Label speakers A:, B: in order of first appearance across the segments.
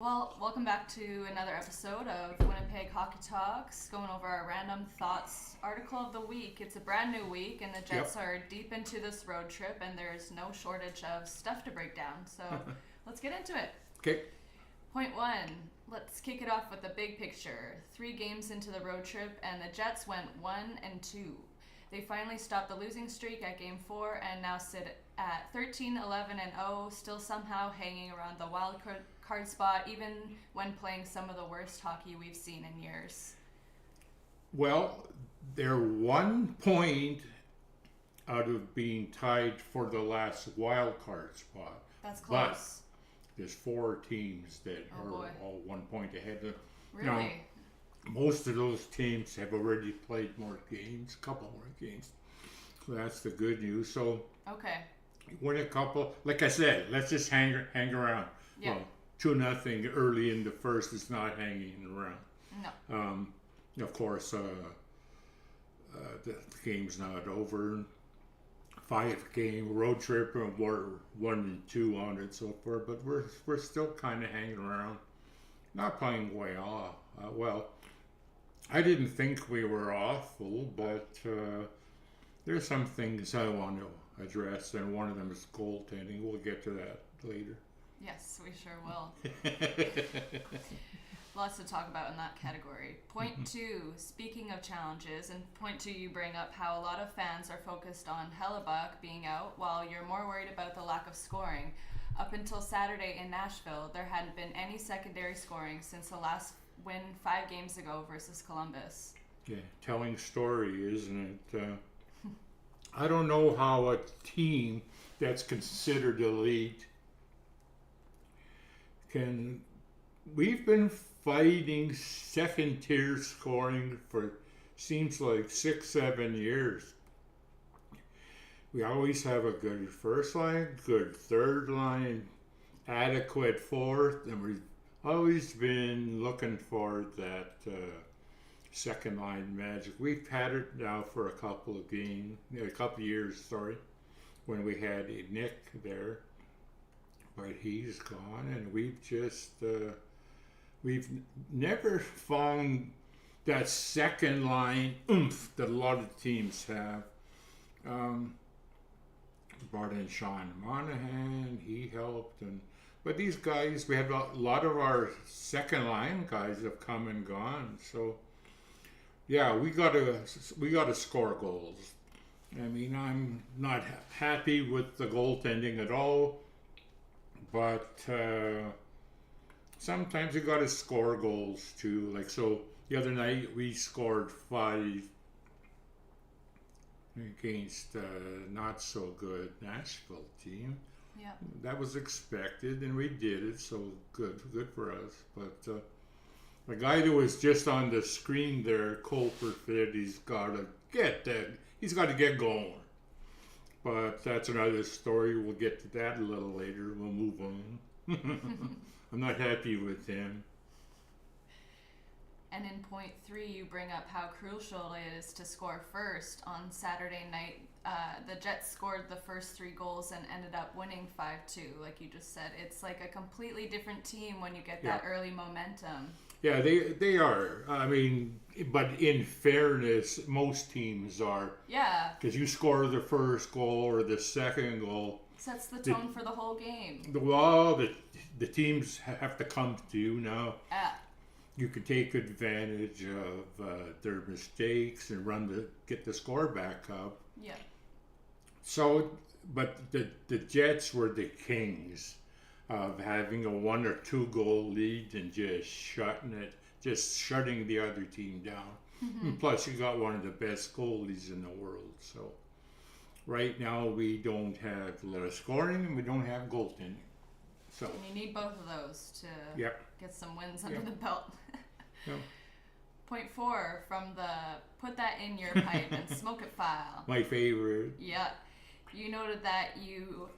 A: Well, welcome back to another episode of Winnipeg Hockey Talks, going over our random thoughts article of the week. It's a brand new week, and the Jets are deep into this road trip, and there's no shortage of stuff to break down. So let's get into it.
B: Okay.
A: Point one, let's kick it off with the big picture. 3 games into the road trip, and the Jets went 1-2. They finally stopped the losing streak at Game 4 and now sit at 13-11-0, still somehow hanging around the wild card spot, even when playing some of the worst hockey we've seen in years.
B: Well, they're 1 point out of being tied for the last wild card spot.
A: That's close.
B: But there's 4 teams that are all 1 point ahead of.
A: Really?
B: Now, most of those teams have already played more games, a couple more games. So that's the good news. So
A: okay,
B: win a couple. Like I said, let's just hang around.
A: Yeah.
B: Well, 2-0 early in the first is not hanging around.
A: No.
B: Of course, the game's not over. 5-game road trip, and we're 1-2 on it so far, but we're still kind of hanging around, not playing way off. Well, I didn't think we were awful, but there's some things I want to address, and one of them is goaltending. We'll get to that later.
A: Yes, we sure will. Lots to talk about in that category. Point 2, speaking of challenges, and point 2 you bring up how a lot of fans are focused on Hellebuck being out while you're more worried about the lack of scoring. Up until Saturday in Nashville, there hadn't been any secondary scoring since the last win 5 games ago versus Columbus.
B: Yeah, telling story, isn't it? I don't know how a team that's considered elite can. We've been fighting second tier scoring for seems like 6-7 years. We always have a good first line, good third line, adequate fourth, and we've always been looking for that second line magic. We've had it now for a couple of years, when we had Nick there. But he's gone, and we've just we've never found that second line oomph that a lot of teams have. Brought in Sean Monahan, he helped, but these guys, we have a lot of our second line guys have come and gone. So yeah, we gotta score goals. I mean, I'm not happy with the goaltending at all. But sometimes you got to score goals too. Like, so the other night we scored 5 against not so good Nashville team.
A: Yeah.
B: That was expected, and we did it. So good for us. But the guy that was just on the screen there, Cole Perfit, he's got to get going. But that's another story. We'll get to that a little later. We'll move on. I'm not happy with him.
A: And in point 3, you bring up how crucial it is to score first. On Saturday night, the Jets scored the first 3 goals and ended up winning 5-2. Like you just said, it's like a completely different team when you get that early momentum.
B: Yeah, they are. I mean, but in fairness, most teams are.
A: Yeah.
B: Because you score the first goal or the second goal.
A: Sets the tone for the whole game.
B: Well, the teams have to come to you now.
A: Yeah.
B: You can take advantage of their mistakes and get the score back up.
A: Yeah.
B: So, but the Jets were the kings of having a 1 or 2 goal lead and just shutting the other team down. And plus, you got one of the best goalies in the world. So, right now we don't have a lot of scoring and we don't have goaltending. So,
A: and you need both of those to get some wins under the belt. Point 4 from the put that in your pipe and smoke it file.
B: My favorite.
A: Yeah. You noted that you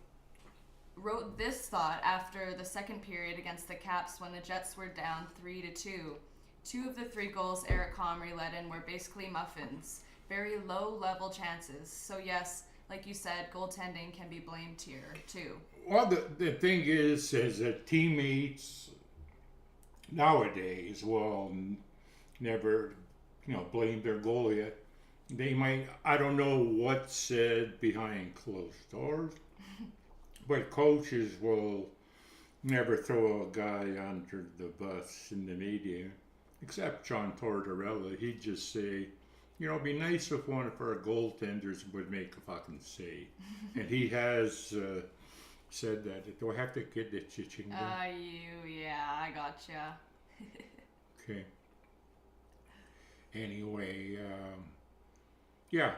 A: wrote this thought after the second period against the Caps when the Jets were down 3-2. 2 of the 3 goals Eric Comrie let in were basically muffins. Very low-level chances. So yes, like you said, goaltending can be blamed here too.
B: Well, the thing is that teammates nowadays will never, blame their goalie. They might, I don't know what's said behind closed doors, but coaches will never throw a guy under the bus in the media, except John Tortorella. He'd just say, it'd be nice if one of our goaltenders would make a fucking save. And he has said that. Do I have to get the chichinga?
A: I gotcha.
B: Okay. Anyway, yeah.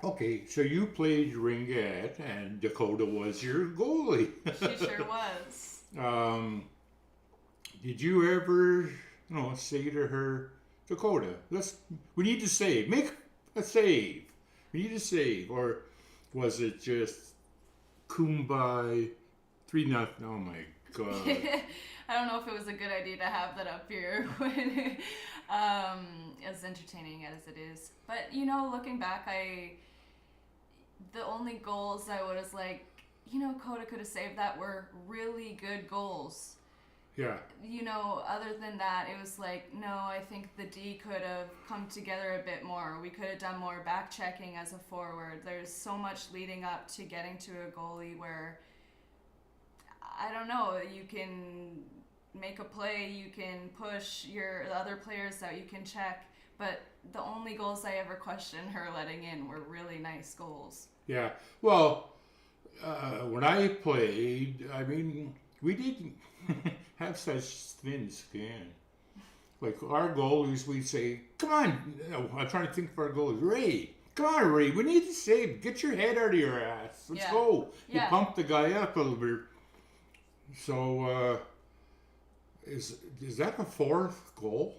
B: Okay, so you played ringette, and Dakota was your goalie.
A: She sure was.
B: Did you ever, say to her, Dakota, we need to save. Make a save. We need to save. Or was it just Kumbaya 3-0? Oh my God.
A: I don't know if it was a good idea to have that up here when as entertaining as it is. But looking back, the only goals I was like, Coda could have saved that were really good goals.
B: Yeah.
A: Other than that, it was like, no, I think the D could have come together a bit more. We could have done more back checking as a forward. There's so much leading up to getting to a goalie where, I don't know, you can make a play, you can push the other players out, you can check. But the only goals I ever questioned her letting in were really nice goals.
B: Yeah. Well, when I played, we didn't have such thin skin. Like our goalies, we'd say, come on, I'm trying to think for our goalies. Ray, come on, Ray, we need to save. Get your head out of your ass. Let's go. You pump the guy up a little bit. So, is that the fourth goal?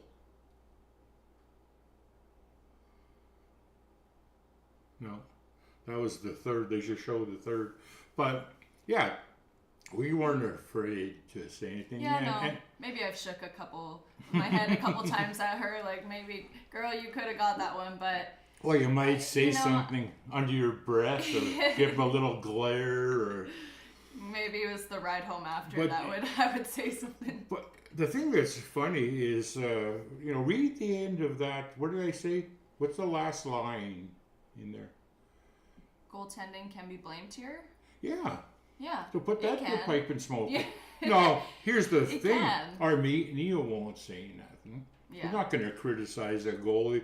B: No, that was the third. They just showed the third. But, yeah, we weren't afraid to say anything.
A: Yeah, maybe I've shook my head a couple times at her, like maybe, girl, you could have got that one, but...
B: Well, you might say something under your breath or give them a little glare or...
A: Maybe it was the ride home after I would say something. But
B: the thing that's funny is, read the end of that. What did I say? What's the last line in there?
A: Goaltending can be blamed here?
B: Yeah.
A: Yeah.
B: So put that in the pipe and smoke
A: it.
B: Yeah. No, here's the thing.
A: Can.
B: Our Neil won't say nothing.
A: Yeah.
B: We're not going to criticize a goalie.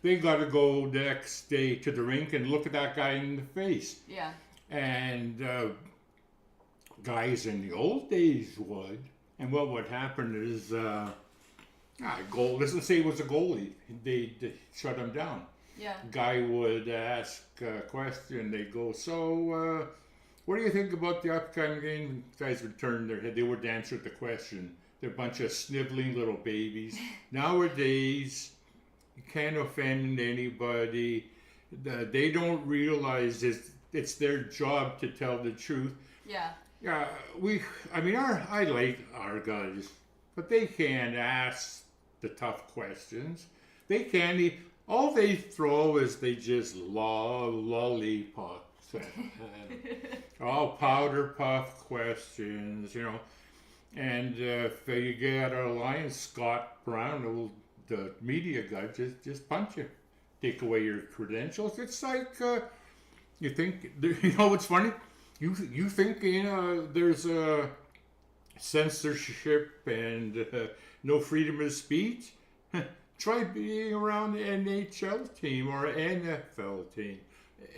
B: They got to go next day to the rink and look at that guy in the face.
A: Yeah.
B: And guys in the old days would. And what would happen is, let's say it was a goalie. They'd shut him down.
A: Yeah.
B: Guy would ask a question. They'd go, so, what do you think about the upcoming game? Guys would turn their head. They would answer the question. They're a bunch of sniveling little babies. Nowadays, you can't offend anybody. They don't realize it's their job to tell the truth.
A: Yeah.
B: Yeah, I like our guys, but they can't ask the tough questions. They can't. All they throw is they just lollipops. All powder puff questions, And if you get out of line, Scott Brown, the media guy, just punch you, take away your credentials. It's like you think. What's funny? You think there's censorship and no freedom of speech? Try being around the NHL team or NFL team,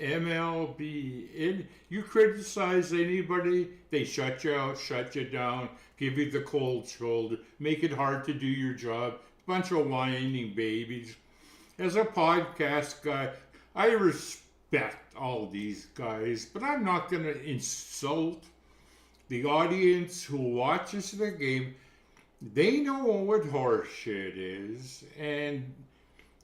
B: MLB. You criticize anybody, they shut you out, shut you down, give you the cold shoulder, make it hard to do your job. Bunch of whining babies. As a podcast guy, I respect all these guys, but I'm not going to insult the audience who watches the game. They know what horseshit is, and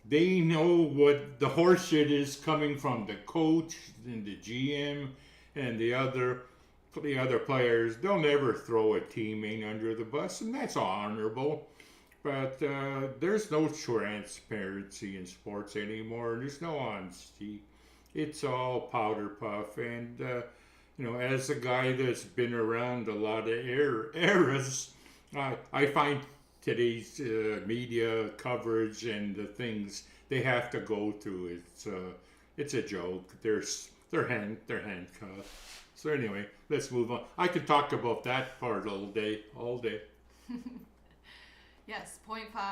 B: they know what the horseshit is coming from the coach and the GM and the other players. They'll never throw a teammate under the bus, and that's honorable. But there's no transparency in sports anymore. There's no honesty. It's all powder puff. And, as a guy that's been around a lot of eras, I find today's media coverage and the things they have to go through. It's a joke. They're handcuffed. So anyway, let's move on. I could talk about that part all day.
A: Yes, point 5.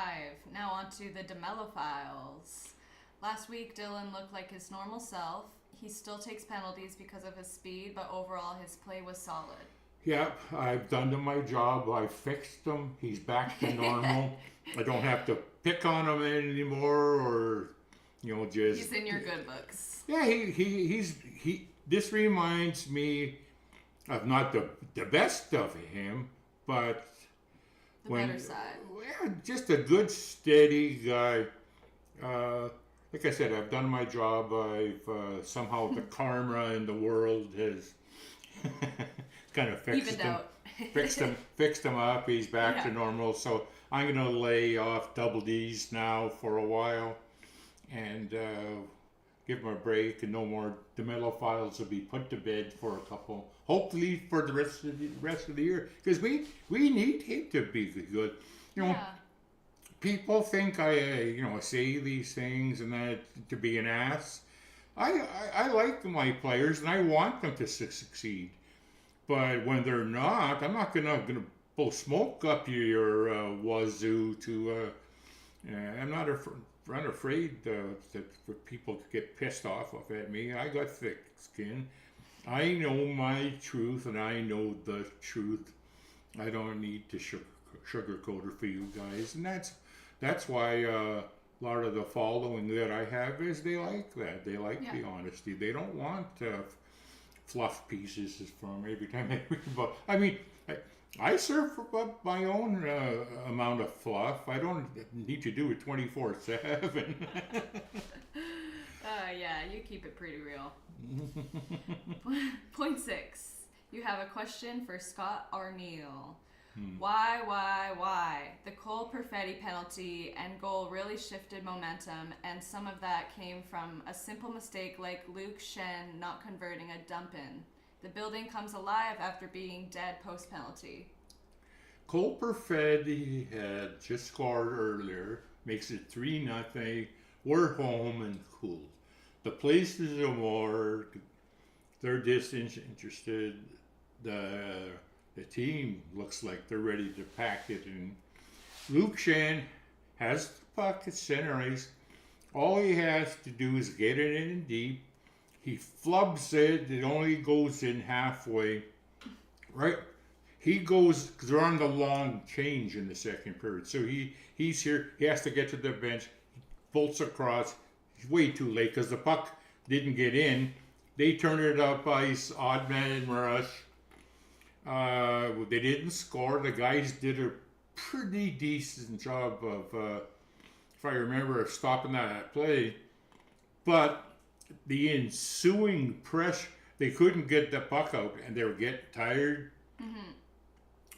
A: Now on to the DeMello files. Last week, Dylan looked like his normal self. He still takes penalties because of his speed, but overall his play was solid.
B: Yep, I've done my job. I fixed him. He's back to normal. I don't have to pick on him anymore, or just.
A: He's in your good books.
B: Yeah, he's. This reminds me of not the best of him, but
A: the better side.
B: Yeah, just a good, steady guy. Like I said, I've done my job. I've somehow the karma in the world has kind of fixed him, fixed him up. He's back to normal. So I'm gonna lay off double D's now for a while, and give him a break. And no more DeMello files will be put to bed for a couple. Hopefully for the rest of the year, because we need him to be good. People think I say these things and that to be an ass. I like my players and I want them to succeed. But when they're not, I'm not gonna blow smoke up your wazoo. I'm not afraid for people to get pissed off at me. I got thick skin. I know my truth and I know the truth. I don't need to sugarcoat it for you guys, and that's why a lot of the following that I have is they like that. They like the honesty. They don't want fluff pieces from every time I read about. I mean, I serve for my own amount of fluff. I don't need to do it 24/7.
A: Yeah, you keep it pretty real. Point 6. You have a question for Scott Arneal. Why? The Cole Perfetti penalty and goal really shifted momentum, and some of that came from a simple mistake like Luke Shen not converting a dump-in. The building comes alive after being dead post-penalty.
B: Cole Perfetti had just scored earlier, makes it 3-0. We're home and cool. The place is a more, they're disinterested. The team looks like they're ready to pack it. And Luke Shen has the puck at center ice. All he has to do is get it in deep. He flubs it. It only goes in halfway. Right? He goes, because they're on the long change in the second period. So he's here. He has to get to the bench. He bolts across. He's way too late because the puck didn't get in. They turn it up ice. Odd man rush. They didn't score. The guys did a pretty decent job of, if I remember, of stopping that play. But the ensuing pressure, they couldn't get the puck out, and they were getting tired.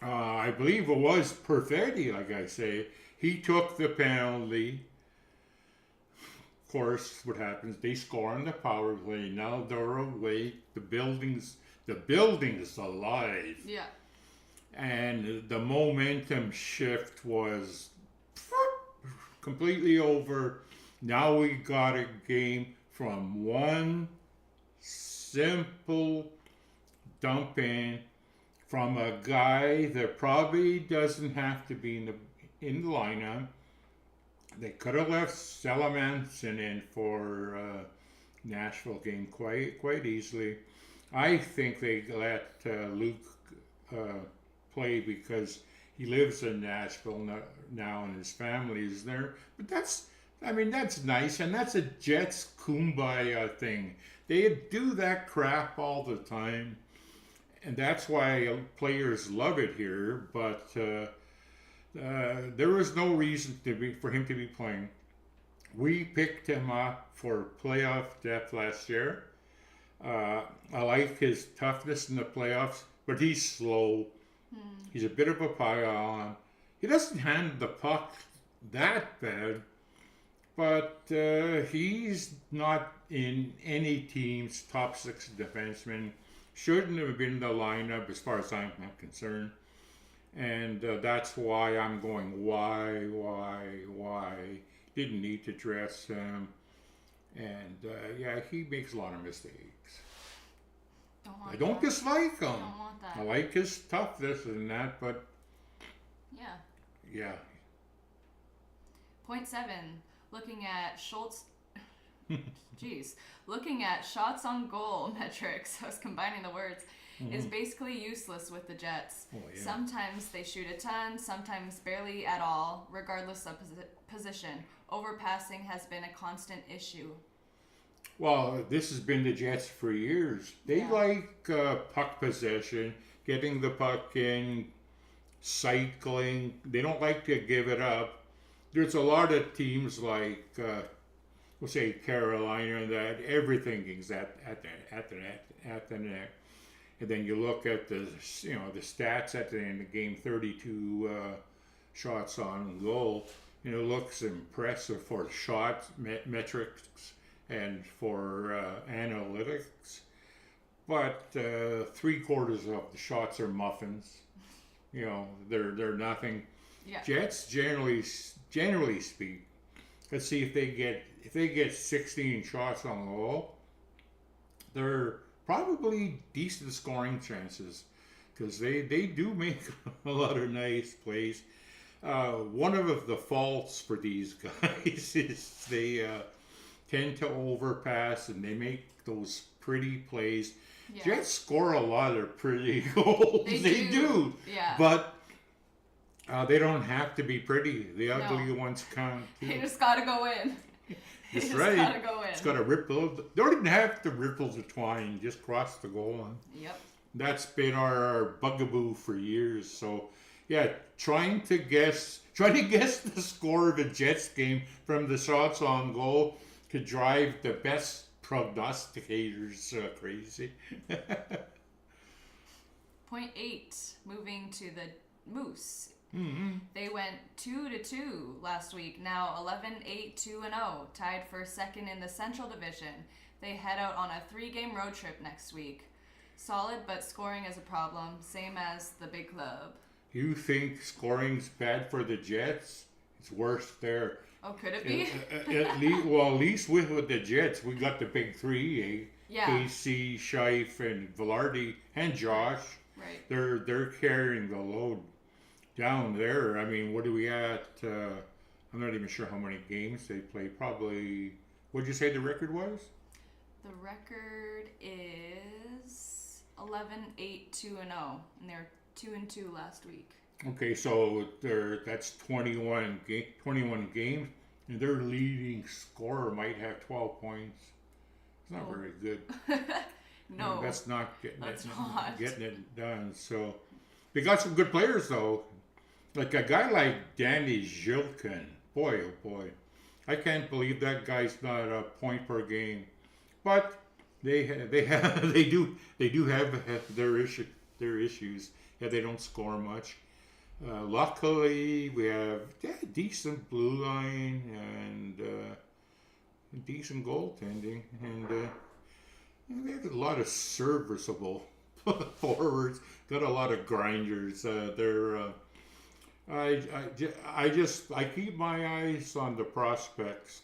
B: I believe it was Perfetti, like I say. He took the penalty. Of course, what happens? They score on the power play. Now they're awake. The building's alive.
A: Yeah.
B: And the momentum shift was completely over. Now we got a game from one simple dump in from a guy that probably doesn't have to be in the lineup. They could have left Salamanson in for Nashville game quite easily. I think they let Luke play because he lives in Nashville now and his family is there. But that's nice, and that's a Jets kumbaya thing. They do that crap all the time, and that's why players love it here. But there was no reason for him to be playing. We picked him up for playoff depth last year. I like his toughness in the playoffs, but he's slow. He's a bit of a pile-on. He doesn't handle the puck that bad, but he's not in any team's top 6 defensemen. Shouldn't have been in the lineup as far as I'm concerned. And that's why I'm going, why? Didn't need to dress him. And yeah, he makes a lot of mistakes. I don't dislike him.
A: I don't want that.
B: I like his toughness and that, but
A: Yeah.
B: yeah.
A: Point 7. Looking at Schultz. Jeez. Looking at shots on goal metrics, I was combining the words, is basically useless with the Jets.
B: Oh, yeah.
A: Sometimes they shoot a ton, sometimes barely at all, regardless of position. Overpassing has been a constant issue.
B: Well, this has been the Jets for years. They like puck possession, getting the puck in, cycling. They don't like to give it up. There's a lot of teams like, we'll say Carolina, that everything is at the net. And then you look at the stats at the end of the game, 32 shots on goal. It looks impressive for shot metrics and for analytics, but 3/4 of the shots are muffins. They're nothing.
A: Yeah.
B: Jets generally speak. Let's see if they get 16 shots on goal. They're probably decent scoring chances because they do make a lot of nice plays. One of the faults for these guys is they tend to overpass and they make those pretty plays.
A: Yeah.
B: Jets score a lot of pretty goals. They do.
A: Yeah.
B: But they don't have to be pretty. The ugly ones count too.
A: They just gotta go in.
B: That's
A: They
B: right.
A: just gotta go in.
B: It's got to ripple. They don't even have to ripple the twine. Just cross the goal line.
A: Yep.
B: That's been our bugaboo for years. So, yeah, trying to guess the score of a Jets game from the shots on goal could drive the best prognosticators crazy.
A: Point 8. Moving to the Moose.
B: Mm-hmm.
A: They went 2-2 last week. Now 11-8-2-0, tied for second in the Central Division. They head out on a 3-game road trip next week. Solid, but scoring is a problem, same as the big club.
B: You think scoring's bad for the Jets? It's worse there.
A: Oh, could it be?
B: At least with the Jets, we got the big three, eh?
A: Yeah.
B: KC, Scheif, and Velarde, and Josh.
A: Right.
B: They're carrying the load down there. I mean, what are we at? I'm not even sure how many games they play. Probably, what'd you say the record was?
A: The record is 11-8-2-0, and they're 2-2 last week.
B: Okay, so that's 21 games, and their leading scorer might have 12 points. It's not very good.
A: No,
B: that's not getting it done. So they got some good players though, like a guy like Danny Zhilkin. Boy, oh boy, I can't believe that guy's not a point per game. But they do have their issues. Yeah, they don't score much. Luckily, we have decent blue line and decent goaltending, and they have a lot of serviceable forwards. Got a lot of grinders. I keep my eyes on the prospects.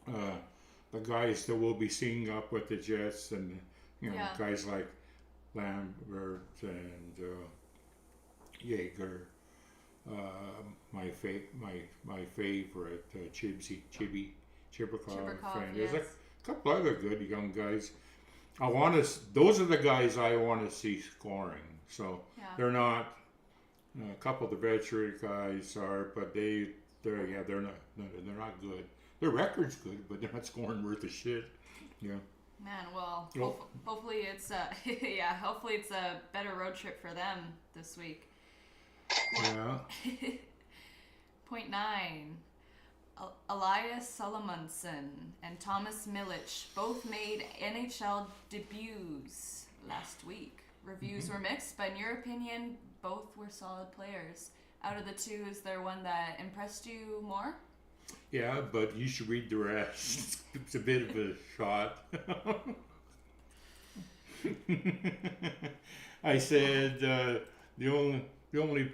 B: The guys that we'll be seeing up with the Jets, and guys like Lambert and Yeager. My favorite Chibrikov, and there's a couple other good young guys. Those are the guys I want to see scoring. So they're not. A couple of the veteran guys are, but they're not good. Their record's good, but they're not scoring worth a shit. Yeah.
A: Man, well, hopefully it's hopefully it's a better road trip for them this week.
B: Yeah.
A: Point 9. Elias Solomonson and Thomas Milic both made NHL debuts last week. Reviews were mixed, but in your opinion, both were solid players. Out of the two, is there one that impressed you more?
B: Yeah, but you should read the rest. It's a bit of a shot. I said the the only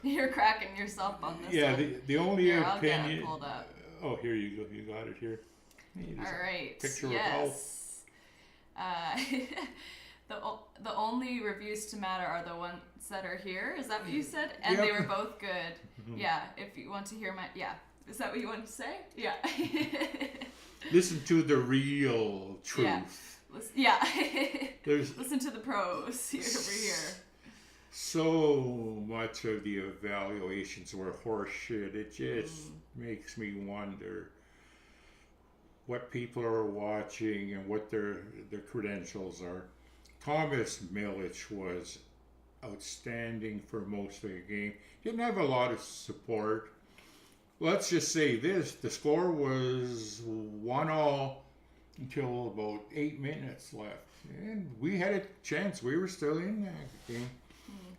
A: You're cracking yourself on this
B: yeah,
A: one.
B: the only
A: Here, I'll get it
B: opinion.
A: pulled up.
B: Oh, here you go. You got it here.
A: All right.
B: Picture of
A: Yes. The only reviews to matter are the ones that are here. Is that what you said? And they were both good. Yeah. If you want to hear is that what you want to say? Yeah.
B: Listen to the real truth.
A: Yeah.
B: There's
A: Listen to the pros here over here.
B: so much of the evaluations were horseshit. It just makes me wonder what people are watching and what their credentials are. Thomas Milich was outstanding for most of the game. Didn't have a lot of support. Let's just say this, the score was 1-1 until about 8 minutes left. And we had a chance. We were still in that game.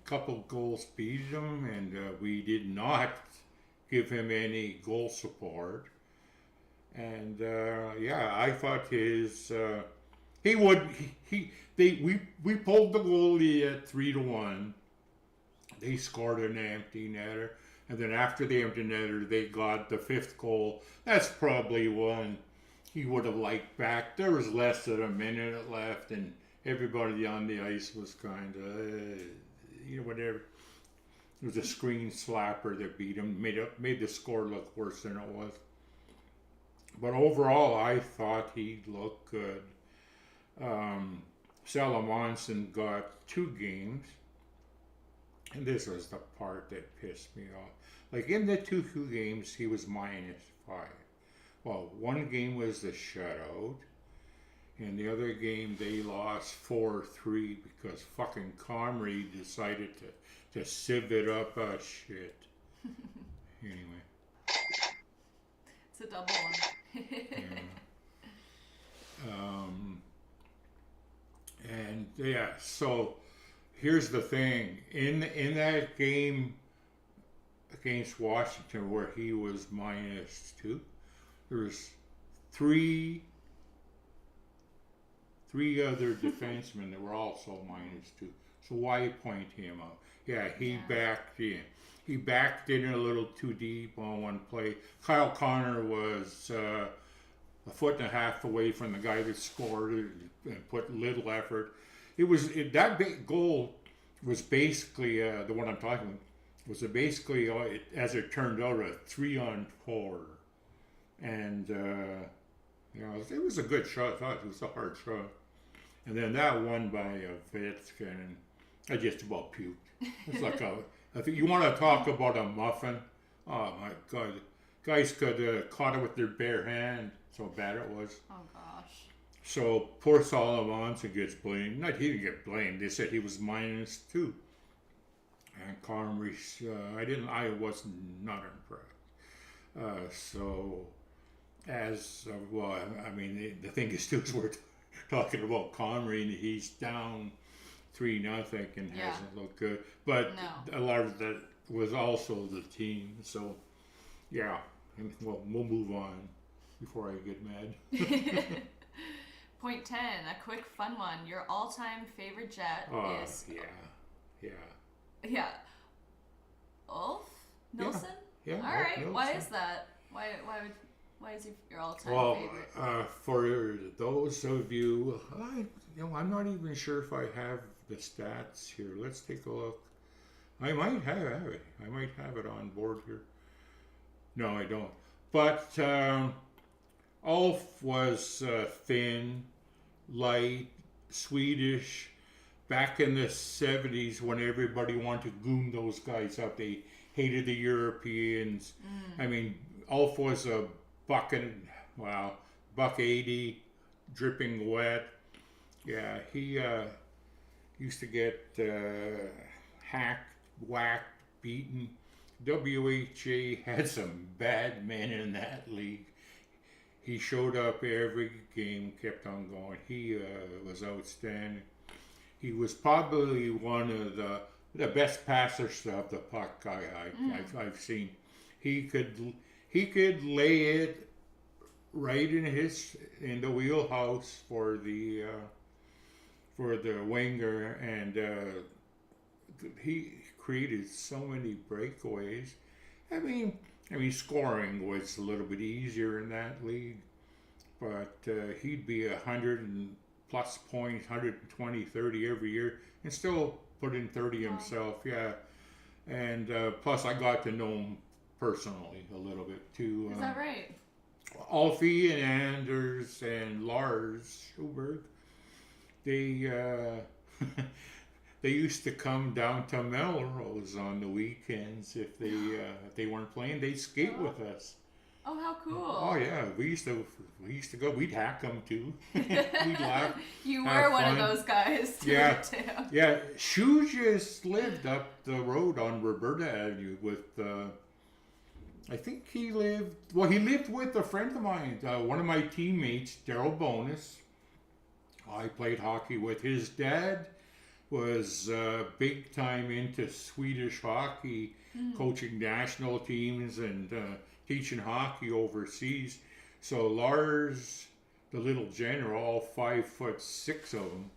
B: Couple goals beat him, and we did not give him any goal support. And I thought we pulled the goalie at 3-1. They scored an empty netter, and then after the empty netter, they got the 5th goal. That's probably one he would have liked back. There was less than a minute left, and everybody on the ice was kind of, whatever. It was a screen slapper that beat him, made the score look worse than it was. But overall, I thought he looked good. Salamonson got 2 games, and this was the part that pissed me off. Like in the 2 games, he was -5. Well, one game was the shutout, and the other game they lost 4-3 because fucking Comrie decided to sieve it up shit. Anyway.
A: It's a double one.
B: And yeah, so here's the thing. In that game against Washington where he was -2, there was three other defensemen that were also -2. So why point him out? Yeah, backed in. He backed in a little too deep on one play. Kyle Connor was a 1.5 feet away from the guy that scored and put little effort. That big goal was basically the one I'm talking about. Was basically, as it turned out, a 3-on-4, and it was a good shot. I thought it was a hard shot. And then that one by Vitsk, and I just about puked. It's like I think you want to talk about a muffin. Oh my God, guys could have caught it with their bare hand. So bad it was.
A: Oh gosh.
B: So poor Salamonson gets blamed. Not he didn't get blamed. They said he was -2. And Comrie, I was not impressed. So the thing is too is we're talking about Comrie and he's down 3-0 and hasn't looked good. But a lot of that was also the team. So yeah, we'll move on before I get mad.
A: Point 10, a quick fun one. Your all-time favorite Jet is... Yeah. Ulf Nilsson?
B: Yeah.
A: All right.
B: Nilsson.
A: Why is that? Why is he your all-time favorite?
B: For those of you, I'm not even sure if I have the stats here. Let's take a look. I might have it. I might have it on board here. No, I don't. But Ulf was thin, light, Swedish. Back in the 70s when everybody wanted to goon those guys up, they hated the Europeans. I mean, Ulf was a buck 80, dripping wet. Yeah, he used to get hacked, whacked, beaten. WHA had some bad men in that league. He showed up every game, kept on going. He was outstanding. He was probably one of the best passers of the puck I've seen. He could lay it right in the wheelhouse for the winger, and he created so many breakaways. I mean, scoring was a little bit easier in that league, but he'd be 100 and plus points, 120, 30 every year, and still put in 30 himself. Yeah, and plus I got to know him personally a little bit too.
A: Is that right?
B: Alfie and Anders and Lars Schuberg, they they used to come down to Melrose on the weekends if they weren't playing. They'd skate with us.
A: Oh, how cool!
B: Oh yeah, we used to go. We'd hack them too. We'd laugh.
A: You were one of those guys.
B: Yeah, yeah. Shu just lived up the road on Roberta Avenue with. I think he lived. Well, he lived with a friend of mine, one of my teammates, Daryl Bonus. I played hockey with his dad. Was big time into Swedish hockey, coaching national teams and teaching hockey overseas. So Lars, the little general, all 5'6" of them,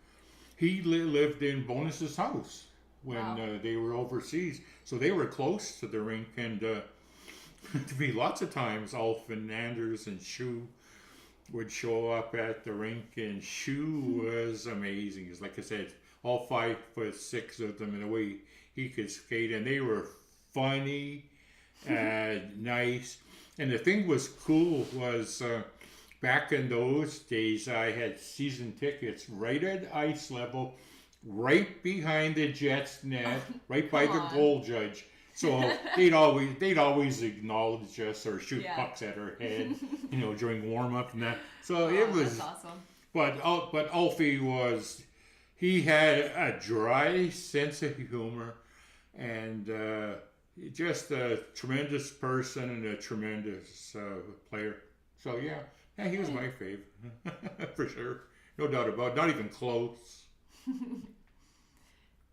B: he lived in Bonus's house when they were overseas. So they were close to the rink, and to be lots of times, Alf and Anders and Shu would show up at the rink, and Shu was amazing. It's like I said, all 5'6" of them, in the way he could skate, and they were funny and nice. And the thing was cool was back in those days, I had season tickets right at ice level, right behind the Jets net, right by the goal judge. So they'd always acknowledge us or shoot pucks at our head, during warm up and that. So it was
A: that's awesome.
B: But Alfie was. He had a dry sense of humor, and just a tremendous person and a tremendous player. So yeah, he was my favorite for sure, no doubt about it. Not even close.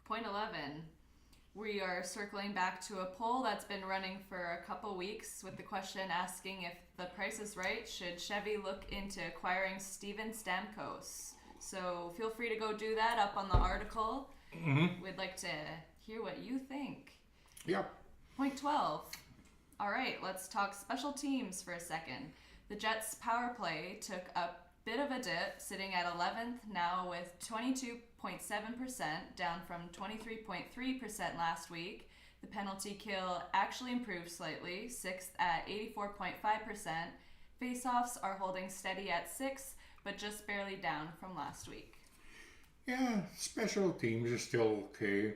A: Point 11. We are circling back to a poll that's been running for a couple weeks with the question asking if the price is right, should Chevy look into acquiring Steven Stamkos? So feel free to go do that up on the article. Mm-hmm. We'd like to hear what you think.
B: Yeah.
A: Point 12. All right, let's talk special teams for a second. The Jets' power play took a bit of a dip, sitting at 11th now with 22.7%, down from 23.3% last week. The penalty kill actually improved slightly, 6th at 84.5%. Face-offs are holding steady at 6, but just barely down from last week.
B: Yeah, special teams are still okay.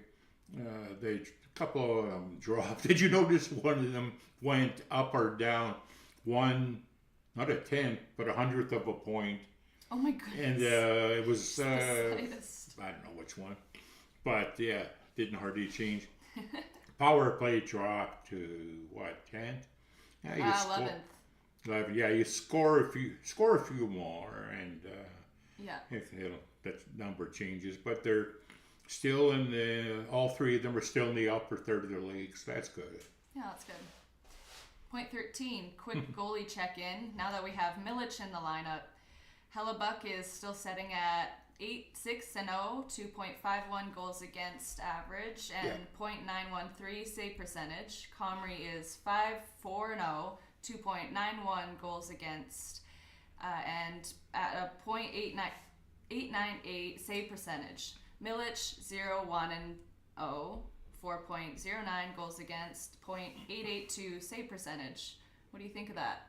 B: A couple of them dropped. Did you notice one of them went up or down? One, not a tenth, but 100th of a point.
A: Oh my goodness.
B: And it was,
A: the slightest.
B: I don't know which one. But yeah, didn't hardly change. Power play dropped to what, 10th? Yeah,
A: 11th.
B: 11. Yeah, you score a few more, and that number changes. But they're still in all three of them are still in the upper third of the league, so that's good.
A: Yeah, that's good. Point 13, quick goalie check-in. Now that we have Mitch in the lineup, Hellebuck is still setting at 8-6-0, 2.51 goals against average, and .913 save percentage. Comrie is 5-4-0, 2.91 goals against, and at a .898 save percentage. Milich 0-1-0, 4.09 goals against, .882 save percentage. What do you think of that?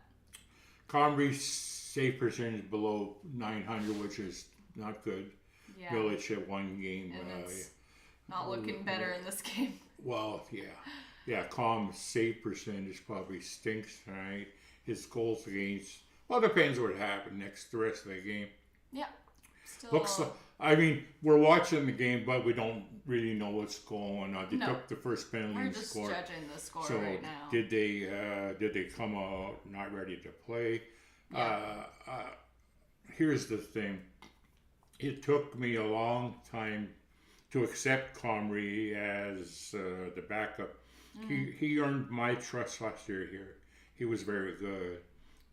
B: Comrie's save percentage below 900, which is not good.
A: Yeah.
B: Milich at one game.
A: And it's not looking better in this game.
B: Well, yeah. Yeah, Com's save percentage probably stinks tonight. His goals against, well, depends what happened the rest of the game.
A: Yeah. Still,
B: looks like, I mean, we're watching the game, but we don't really know what's going on. They took the first penalty and scored.
A: We're just judging the score
B: so
A: right now.
B: Did they come out not ready to play? Yeah. Here's the thing. It took me a long time to accept Comrie as the backup. He earned my trust last year here. He was very good,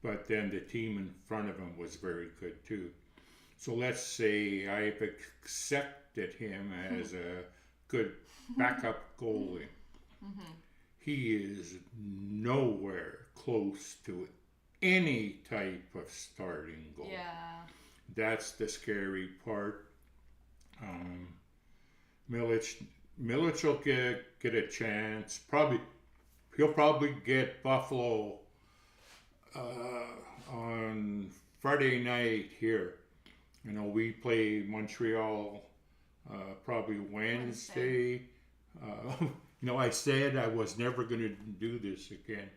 B: but then the team in front of him was very good too. So let's say I've accepted him as a good backup goalie. He is nowhere close to any type of starting goal.
A: Yeah.
B: That's the scary part. Millich will get a chance. He'll probably get Buffalo on Friday night here. You know, we play Montreal probably Wednesday. I said I was never going to do this again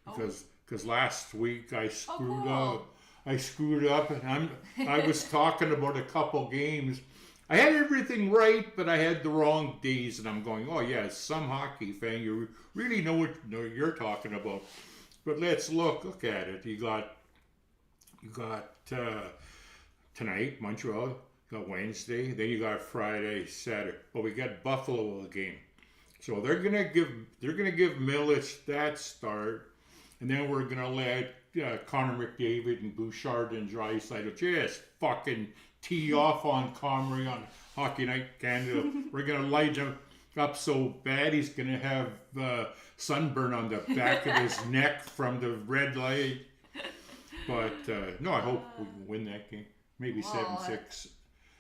B: because last week I screwed up. I screwed up, and I was talking about a couple games. I had everything right, but I had the wrong days, and I'm going, oh yeah, some hockey fan, you really know what you're talking about. But let's look at it. You got tonight Montreal. You got Wednesday. Then you got Friday, Saturday. But we got Buffalo game. So they're gonna give Millich that start, and then we're gonna let Connor McDavid and Bouchard and Draisaitl just fucking tee off on Comrie on Hockey Night Canada. We're gonna light him up so bad he's gonna have sunburn on the back of his neck from the red light. But no, I hope we can win that game. Maybe 7-6.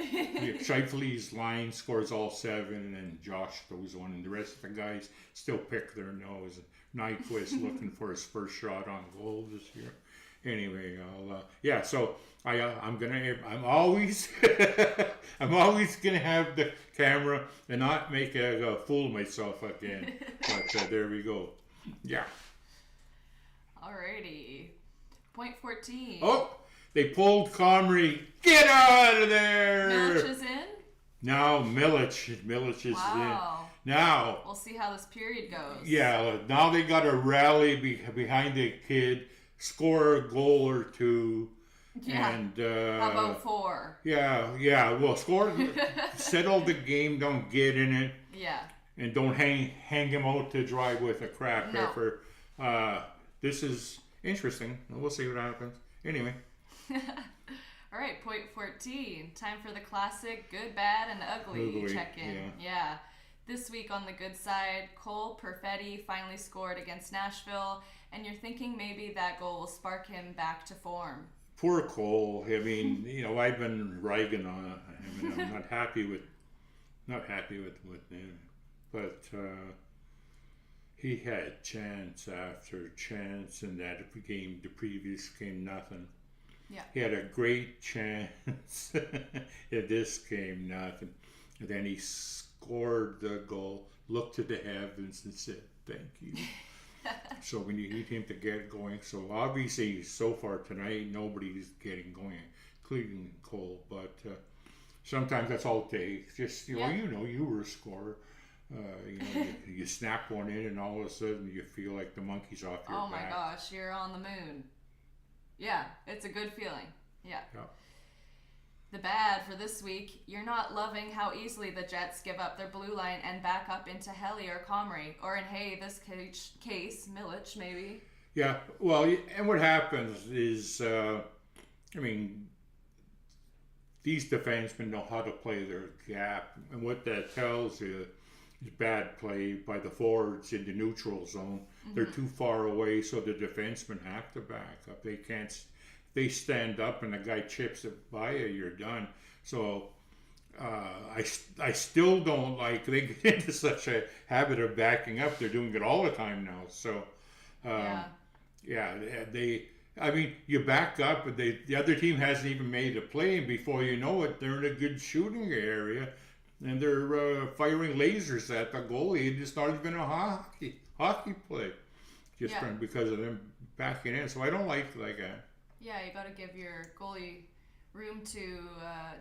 B: Scheifele's line scores all 7, and then Josh throws one, and the rest of the guys still pick their nose. Nyquist looking for his first shot on goal this year. Anyway, so I'm always I'm always gonna have the camera and not make a fool of myself again. But there we go. Yeah.
A: Alrighty. Point 14.
B: Oh, they pulled Comrie. Get out of there!
A: Millich is in?
B: No, Millich is in. Now,
A: we'll see how this period goes.
B: Yeah, now they got to rally behind the kid, score a goal or two.
A: Yeah.
B: And
A: how about 4?
B: Yeah. Well, settle the game. Don't get in it.
A: Yeah.
B: And don't hang him out to dry with a crap
A: No.
B: effort. This is interesting. We'll see what happens. Anyway.
A: All right, point 14. Time for the classic good, bad, and ugly check-in. Yeah. This week on the good side, Cole Perfetti finally scored against Nashville, and you're thinking maybe that goal will spark him back to form.
B: Poor Cole. I mean, I've been ragging on him, and I'm not happy with him. But he had chance after chance in that game. The previous game, nothing.
A: Yeah.
B: He had a great chance in this game, nothing. And then he scored the goal, looked to the heavens and said, thank you. So we need him to get going. So obviously, so far tonight, nobody's getting going, including Cole. But sometimes that's all it takes. Just, you were a scorer. You snap one in and all of a sudden you feel like the monkey's off your back.
A: Oh my gosh, you're on the moon. Yeah, it's a good feeling. Yeah. The bad for this week, you're not loving how easily the Jets give up their blue line and back up into Helly or Comrie. Or in, this case, Millich, maybe.
B: Yeah, well, and what happens is, these defensemen know how to play their gap. And what that tells you is bad play by the forwards in the neutral zone. Mm-hmm. They're too far away, so the defensemen have to back up. They can't. They stand up and the guy chips it by you, you're done. So I still don't like, they get into such a habit of backing up. They're doing it all the time now. So you back up, but the other team hasn't even made a play, and before you know it, they're in a good shooting area, and they're firing lasers at the goalie. It's not even a hockey play, because of them backing in. So I don't like that.
A: Yeah, you got to give your goalie room to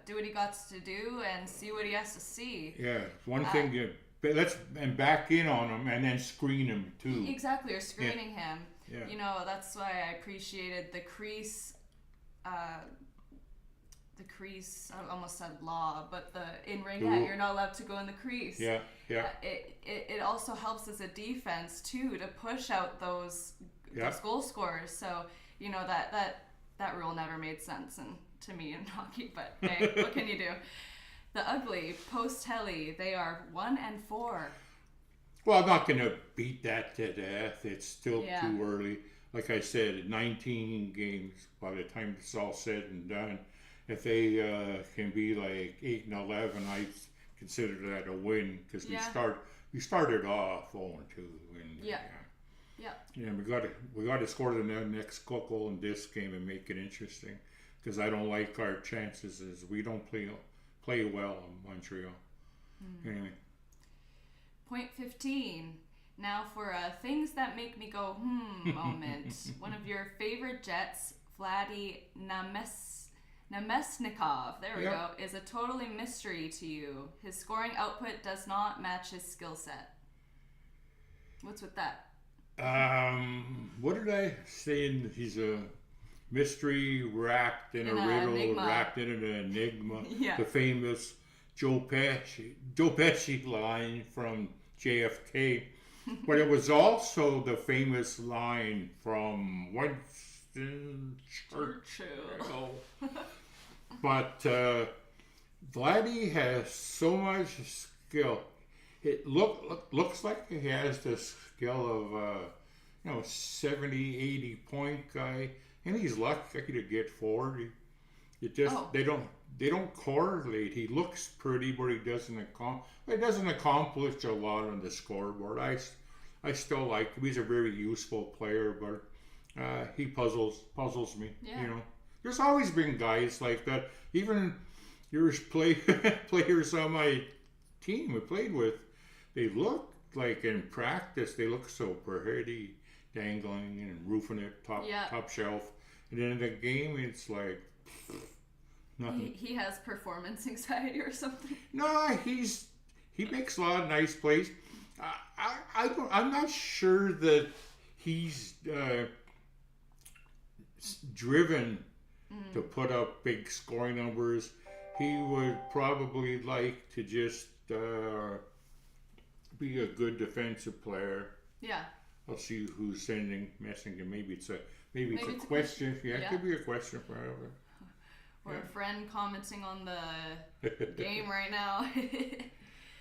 A: do what he got to do and see what he has to see.
B: Yeah, one thing. Let's back in on him and then screen him too.
A: Exactly, or screening him.
B: Yeah.
A: That's why I appreciated the crease. I almost said law, but the in-ring you're not allowed to go in the crease.
B: Yeah.
A: It also helps as a defense too to push out those goal scorers. So that rule never made sense to me in hockey, but hey, what can you do? The Ugly, post-Helly, they are 1-4.
B: Well, I'm not going to beat that to death. It's still
A: Yeah.
B: too early. Like I said, 19 games by the time it's all said and done. If they can be like 8-11, I consider that a win because
A: Yeah.
B: we started off 0-2, and
A: Yeah. Yeah.
B: yeah, we got to score the next goal in this game and make it interesting because I don't like our chances as we don't play well in Montreal. Anyway.
A: Point 15. Now for a things that make me go moment. One of your favorite Jets, Vladdy Namestnikov, there we
B: Yep.
A: go, is a totally mystery to you. His scoring output does not match his skill set. What's with that?
B: What did I say? He's a mystery wrapped in a riddle,
A: enigma.
B: wrapped in an enigma.
A: Yeah.
B: The famous Joe Pesci line from JFK. But it was also the famous line from Winston Churchill. But Vladdy has so much skill. It looks like he has the skill of 70, 80 point guy, and he's lucky to get 40. It just they don't correlate. He looks pretty, but he doesn't accomplish a lot on the scoreboard. I still like him. He's a very useful player, but he puzzles me.
A: Yeah.
B: You know, there's always been guys like that. Even there's players on my team we played with. They look like in practice they look so pretty, dangling and roofing it top shelf, and then in the game it's like nothing.
A: He has performance anxiety or something.
B: No, he makes a lot of nice plays. I'm not sure that he's driven to put up big scoring numbers. He would probably like to just be a good defensive player.
A: Yeah.
B: I'll see who's messaging. Maybe it's a question. Yeah, it could be a question for whatever.
A: Or a friend commenting on the game right now.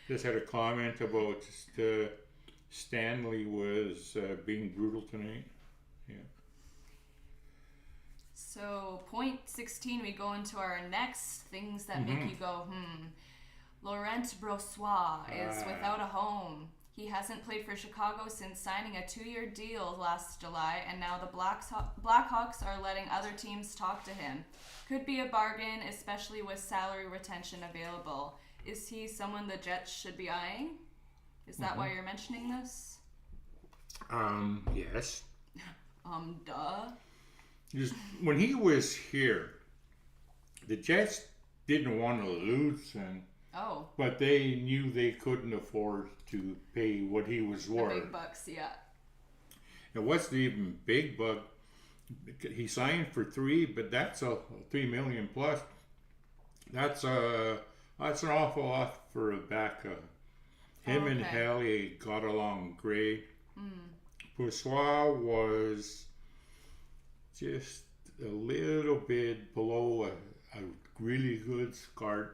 B: Just had a comment about Stanley was being brutal tonight. Yeah.
A: So, point 16, we go into our next things that make you go, Laurent Brossoit is without a home. He hasn't played for Chicago since signing a 2-year deal last July, and now the Blackhawks are letting other teams talk to him. Could be a bargain, especially with salary retention available. Is he someone the Jets should be eyeing? Is that why you're mentioning this?
B: Yes.
A: Duh.
B: Just, when he was here, the Jets didn't want to lose him.
A: Oh.
B: But they knew they couldn't afford to pay what he was worth.
A: The big bucks, yeah.
B: It wasn't even big buck. He signed for 3, but that's a $3 million plus. That's an awful lot for a backup. Him and Harley got along great. Brossoit was just a little bit below a really good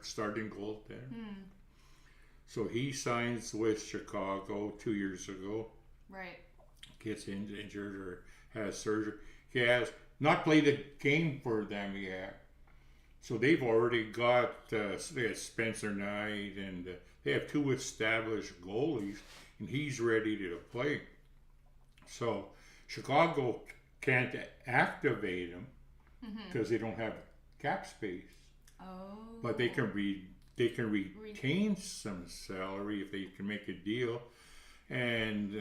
B: starting goaltender. So he signs with Chicago 2 years ago.
A: Right. Gets
B: injured or has surgery. He has not played a game for them yet. So they've already got they have Spencer Knight, and they have 2 established goalies, and he's ready to play. So Chicago can't activate him because they don't have cap space.
A: Oh.
B: But they can retain some salary if they can make a deal, and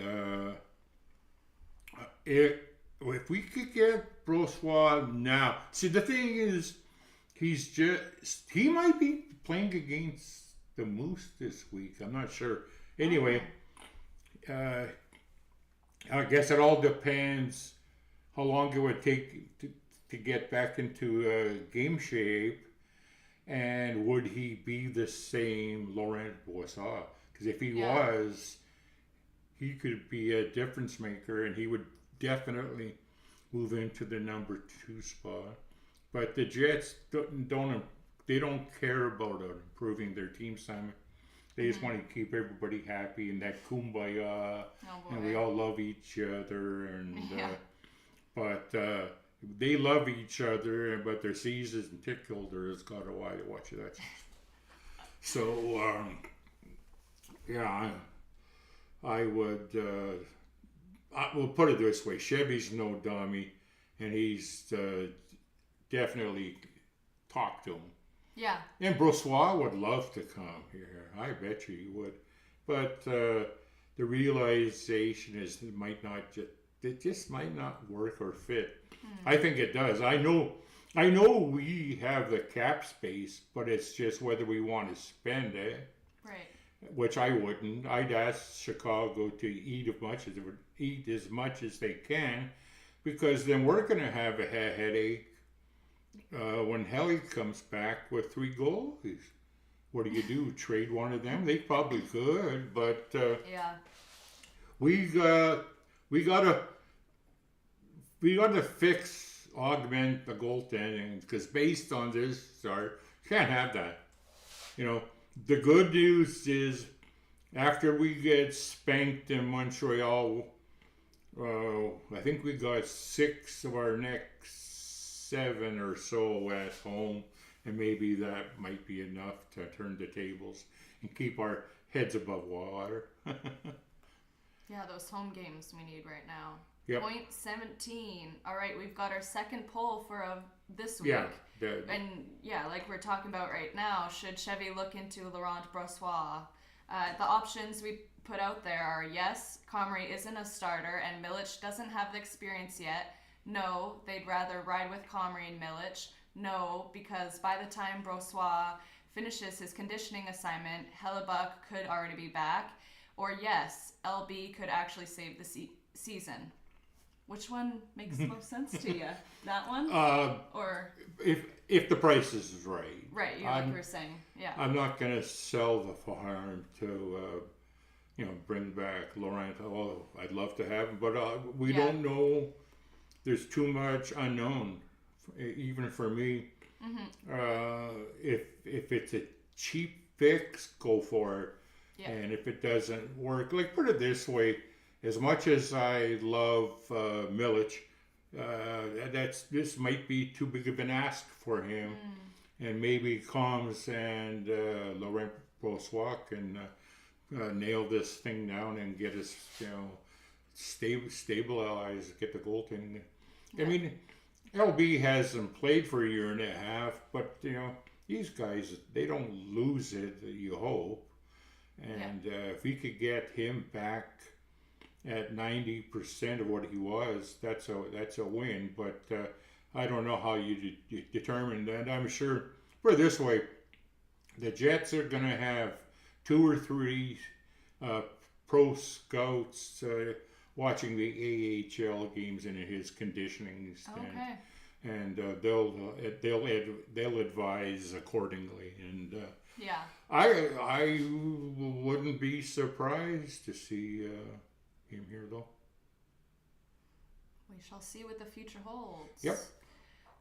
B: if we could get Brossoit now, see the thing is, he might be playing against the Moose this week. I'm not sure. Anyway, I guess it all depends how long it would take to get back into game shape. And would he be the same Laurent Brossoit? Because if he was, he could be a difference maker, and he would definitely move into the number 2 spot. But the Jets don't care about improving their team, Simon. They just want to keep everybody happy and that kumbaya, and we all love each other. And but they love each other, but their seasons and tickler has got a while to watch that. So I would. We'll put it this way: Chevy's no dummy, and he's definitely talked to him.
A: Yeah.
B: And Brossois would love to come here. I bet you he would. But the realization is it just might not work or fit. I think it does. I know we have the cap space, but it's just whether we want to spend it.
A: Right.
B: Which I wouldn't. I'd ask Chicago to eat as much as they can, because then we're going to have a headache when Harley comes back with 3 goalies. What do? Trade one of them? They probably could, but we gotta augment the goaltending, because based on this start, can't have that. The good news is, after we get spanked in Montreal, I think we got 6 of our next 7 or so at home, and maybe that might be enough to turn the tables and keep our heads above water.
A: Yeah, those home games we need right now.
B: Yep.
A: Point 17. All right, we've got our second poll for this week.
B: Yeah.
A: And like we're talking about right now, should Chevy look into Laurent Brossois? The options we put out there are yes, Comrie isn't a starter and Milic doesn't have the experience yet. No, they'd rather ride with Comrie and Milic. No, because by the time Brossois finishes his conditioning assignment, Hellebuck could already be back. Or yes, LB could actually save the season. Which one makes the most sense to you? That one? Or
B: if the price is right.
A: Right, like you were saying. Yeah.
B: I'm not going to sell the farm to bring back Laurent. Oh, I'd love to have him, but we don't know. There's too much unknown, even for me. If it's a cheap fix, go for it. Yeah. And if it doesn't work, put it this way. As much as I love Milic, this might be too big of an ask for him, and maybe Combs and Laurent Brossois can nail this thing down and get us, stabilized, get the goaltending. Yeah. I mean, LB hasn't played for a year and a half, but these guys, they don't lose it. You hope, and if we could get him back at 90% of what he was, that's a win. But I don't know how you determine that. I'm sure, put it this way, the Jets are going to have 2 or 3 pro scouts watching the AHL games in his conditioning stand.
A: Okay.
B: And they'll advise accordingly. And I wouldn't be surprised to see him here, though.
A: We shall see what the future holds.
B: Yep.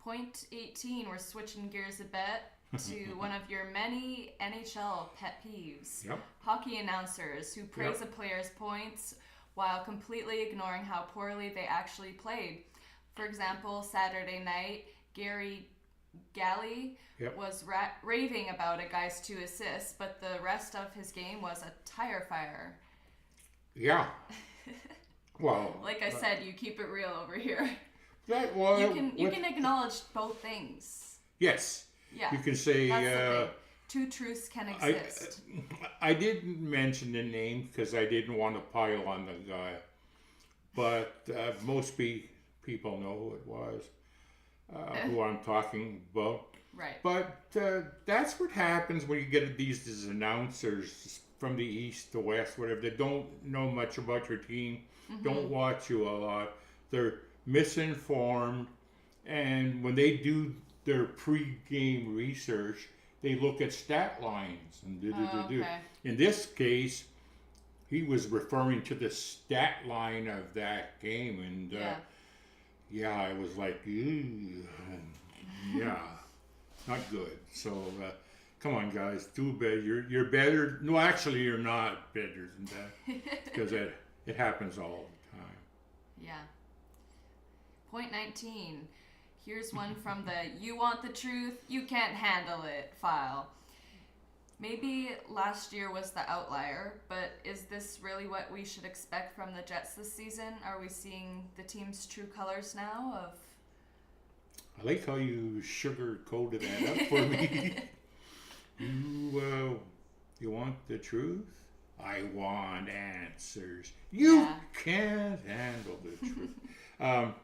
A: Point 18, we're switching gears a bit to one of your many NHL pet peeves.
B: Yep.
A: Hockey announcers who praise a player's points while completely ignoring how poorly they actually played. For example, Saturday night, Gary Galley was raving about a guy's 2 assists, but the rest of his game was a tire fire.
B: Yeah. Well,
A: like I said, you keep it real over here. You can acknowledge both things.
B: Yes.
A: Yeah.
B: You can say
A: that's the thing. 2 truths can exist.
B: I didn't mention the name because I didn't want to pile on the guy, but most people know who it was, who I'm talking about.
A: Right.
B: But that's what happens when you get these announcers from the east to west, whatever. They don't know much about your team, don't watch you a lot. They're misinformed, and when they do their pre-game research, they look at stat lines and do. In this case, he was referring to the stat line of that game, and I was like, ew. Yeah. not good. So come on, guys, do better. You're better. No, actually, you're not better than that because it happens all the time.
A: Yeah. Point 19. Here's one from the "You want the truth, you can't handle it" file. Maybe last year was the outlier, but is this really what we should expect from the Jets this season? Are we seeing the team's true colors now of...
B: I like how you sugar-coated that up for me. You want the truth? I want answers. You can't handle the truth.